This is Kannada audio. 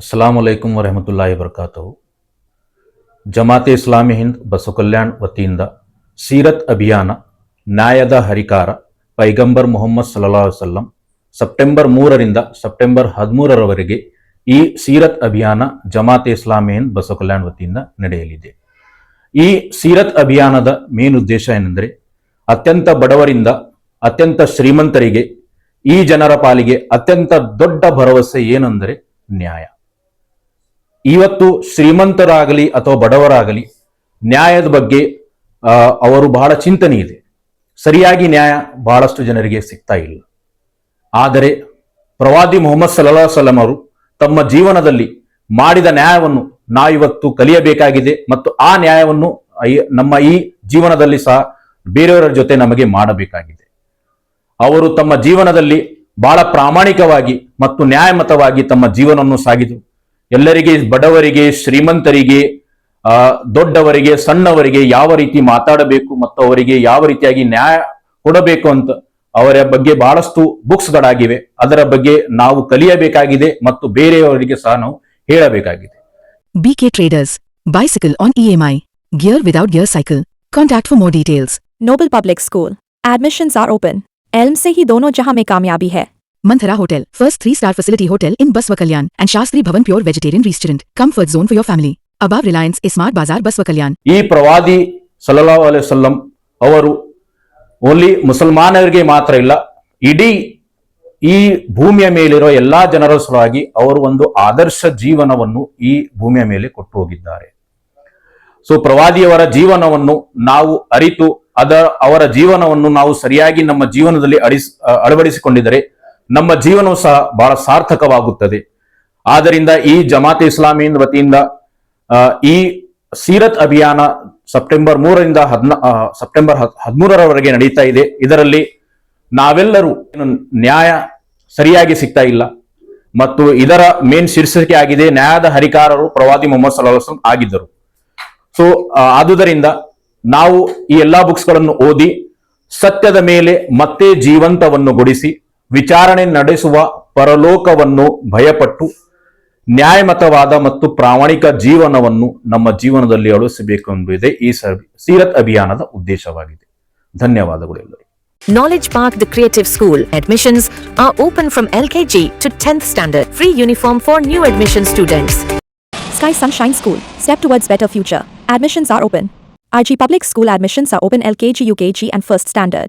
ಅಸ್ಸಲಾಮುಅಲೈಕುಂ ವರಹಮತುಲ್ಲಾಹಿ ವಬರಕಾತುಹು. ಜಮಾತೆ ಇಸ್ಲಾಮಿ ಹಿಂದ್ ಬಸವ ಕಲ್ಯಾಣ್ ವತಿಯಿಂದ ಸೀರತ್ ಅಭಿಯಾನ ನ್ಯಾಯದ ಹರಿಕಾರ ಪೈಗಂಬರ್ ಮುಹಮ್ಮದ್ ಸಲ್ಲಲ್ಲಾಹು ಅಲೈಹಿ ವಸಲ್ಲಂ ಸೆಪ್ಟೆಂಬರ್ 3ರಿಂದ ಸೆಪ್ಟೆಂಬರ್ 13ರವರೆಗೆ ಈ ಸೀರತ್ ಅಭಿಯಾನ ಜಮಾತೆ ಇಸ್ಲಾಮಿ ಹಿಂದ್ ಬಸವ ಕಲ್ಯಾಣ್ ವತಿಯಿಂದ ನಡೆಯಲಿದೆ. ಈ ಸೀರತ್ ಅಭಿಯಾನದ ಮೇನ್ ಉದ್ದೇಶ ಏನೆಂದರೆ, ಅತ್ಯಂತ ಬಡವರಿಂದ ಅತ್ಯಂತ ಶ್ರೀಮಂತರಿಗೆ ಈ ಜನರ ಪಾಲಿಗೆ ಅತ್ಯಂತ ದೊಡ್ಡ ಭರವಸೆ ಏನೆಂದರೆ ನ್ಯಾಯ. ಇವತ್ತು ಶ್ರೀಮಂತರಾಗಲಿ ಅಥವಾ ಬಡವರಾಗಲಿ ನ್ಯಾಯದ ಬಗ್ಗೆ ಅವರು ಬಹಳ ಚಿಂತನೆ ಇದೆ. ಸರಿಯಾಗಿ ನ್ಯಾಯ ಬಹಳಷ್ಟು ಜನರಿಗೆ ಸಿಗ್ತಾ ಇಲ್ಲ. ಆದರೆ ಪ್ರವಾದಿ ಮುಹಮ್ಮದ್ ಸಲ್ಲಲ್ಲಾಹು ಅಲೈಹಿ ವಸಲ್ಲಂ ಅವರು ತಮ್ಮ ಜೀವನದಲ್ಲಿ ಮಾಡಿದ ನ್ಯಾಯವನ್ನು ನಾವಿವತ್ತು ಕಲಿಯಬೇಕಾಗಿದೆ ಮತ್ತು ಆ ನ್ಯಾಯವನ್ನು ನಮ್ಮ ಈ ಜೀವನದಲ್ಲಿ ಸಹ ಬೇರೆಯವರ ಜೊತೆ ನಮಗೆ ಮಾಡಬೇಕಾಗಿದೆ. ಅವರು ತಮ್ಮ ಜೀವನದಲ್ಲಿ ಬಹಳ ಪ್ರಾಮಾಣಿಕವಾಗಿ ಮತ್ತು ನ್ಯಾಯಮತವಾಗಿ ತಮ್ಮ ಜೀವನವನ್ನು ಸಾಗಿದರು. ಎಲ್ಲರಿಗೆ, ಬಡವರಿಗೆ, ಶ್ರೀಮಂತರಿಗೆ, ದೊಡ್ಡವರಿಗೆ, ಸಣ್ಣವರಿಗೆ ಯಾವ ರೀತಿ ಮಾತಾಡಬೇಕು ಮತ್ತು ಅವರಿಗೆ ಯಾವ ರೀತಿಯಾಗಿ ನ್ಯಾಯ ಕೊಡಬೇಕು ಅಂತ ಅವರ ಬಗ್ಗೆ ಬಹಳಷ್ಟು ಬುಕ್ಸ್ಗಳಾಗಿವೆ. ಅದರ ಬಗ್ಗೆ ನಾವು ಕಲಿಯಬೇಕಾಗಿದೆ ಮತ್ತು ಬೇರೆಯವರಿಗೆ ಸಹ ನಾವು ಹೇಳಬೇಕಾಗಿದೆ. BK Traders, bicycle on EMI, gear without gear cycle. Contact for more details. Noble Public School. Admissions are open. Elm से ही दोनों जहां में कामयाबी है. Manthara Hotel, first 3-star facility hotel in Baswa Kalyan and Shastri Bhavan Pure Vegetarian Restaurant. Comfort zone for your family. Above Reliance Smart Bazaar Baswa Kalyan. ಈ ಪ್ರವಾದಿ ಸಲ್ಲಲ್ಲಾಹು ಅಲೈಹಿ ವಸಲ್ಲಂ ಅವರು ಓನ್ಲಿ ಮುಸಲ್ಮಾನರಿಗೆ ಮಾತ್ರ ಇಲ್ಲ, ಇಡೀ ಈ ಭೂಮಿಯ ಮೇಲಿರೋ ಎಲ್ಲಾ ಜನರ ಸಲುವಾಗಿ ಅವರು ಒಂದು ಆದರ್ಶ ಜೀವನವನ್ನು ಈ ಭೂಮಿಯ ಮೇಲೆ ಕೊಟ್ಟು ಹೋಗಿದ್ದಾರೆ. ಸೊ ಪ್ರವಾದಿಯವರ ಜೀವನವನ್ನು ನಾವು ಅರಿತು ಅವರ ಜೀವನವನ್ನು ನಾವು ಸರಿಯಾಗಿ ನಮ್ಮ ಜೀವನದಲ್ಲಿ ಅಳವಡಿಸಿಕೊಂಡಿದ್ದರೆ ನಮ್ಮ ಜೀವನವು ಸಹ ಬಹಳ ಸಾರ್ಥಕವಾಗುತ್ತದೆ. ಆದ್ದರಿಂದ ಈ ಜಮಾತೆ ಇಸ್ಲಾಮಿ ವತಿಯಿಂದ ಈ ಸೀರತ್ ಅಭಿಯಾನ ಸೆಪ್ಟೆಂಬರ್ 3ರಿಂದ ಸೆಪ್ಟೆಂಬರ್ 13ರವರೆಗೆ ನಡೀತಾ ಇದೆ. ಇದರಲ್ಲಿ ನಾವೆಲ್ಲರೂ ನ್ಯಾಯ ಸರಿಯಾಗಿ ಸಿಗ್ತಾ ಇಲ್ಲ ಮತ್ತು ಇದರ ಮೇನ್ ಶೀರ್ಷಿಕೆ ಆಗಿದೆ ನ್ಯಾಯದ ಹರಿಕಾರರು ಪ್ರವಾದಿ ಮುಹಮ್ಮದ್ ಸಲ್ಲಲ್ಲಾಹು ಅಲೈಹಿ ವಸಲ್ಲಂ ಆಗಿದ್ದರು. ಸೊ ಆದುದರಿಂದ ನಾವು ಈ ಎಲ್ಲಾ ಬುಕ್ಸ್ಗಳನ್ನು ಓದಿ ಸತ್ಯದ ಮೇಲೆ ಮತ್ತೆ ಜೀವಂತವನ್ನು ಗೊಳಿಸಿ ವಿಚಾರಣೆ ನಡೆಸುವ ಪರಲೋಕವನ್ನು ಭಯಪಟ್ಟು ನ್ಯಾಯಮತವಾದ ಮತ್ತು ಪ್ರಾಮಾಣಿಕ ಜೀವನವನ್ನು ನಮ್ಮ ಜೀವನದಲ್ಲಿ ಅಳವಡಿಸಬೇಕು ಎಂಬುದೇ ಈ ಸೀರತ್ ಅಭಿಯಾನದ ಉದ್ದೇಶವಾಗಿದೆ. ಧನ್ಯವಾದಗಳು ಎಲ್ಲರಿಗೂ. Knowledge Park, the Creative School. Admissions are open from LKG to 10th standard. Free uniform for new admission students. Sky Sunshine School. Step towards better future. Admissions are open. RG Public School admissions are open LKG, UKG and 1st standard.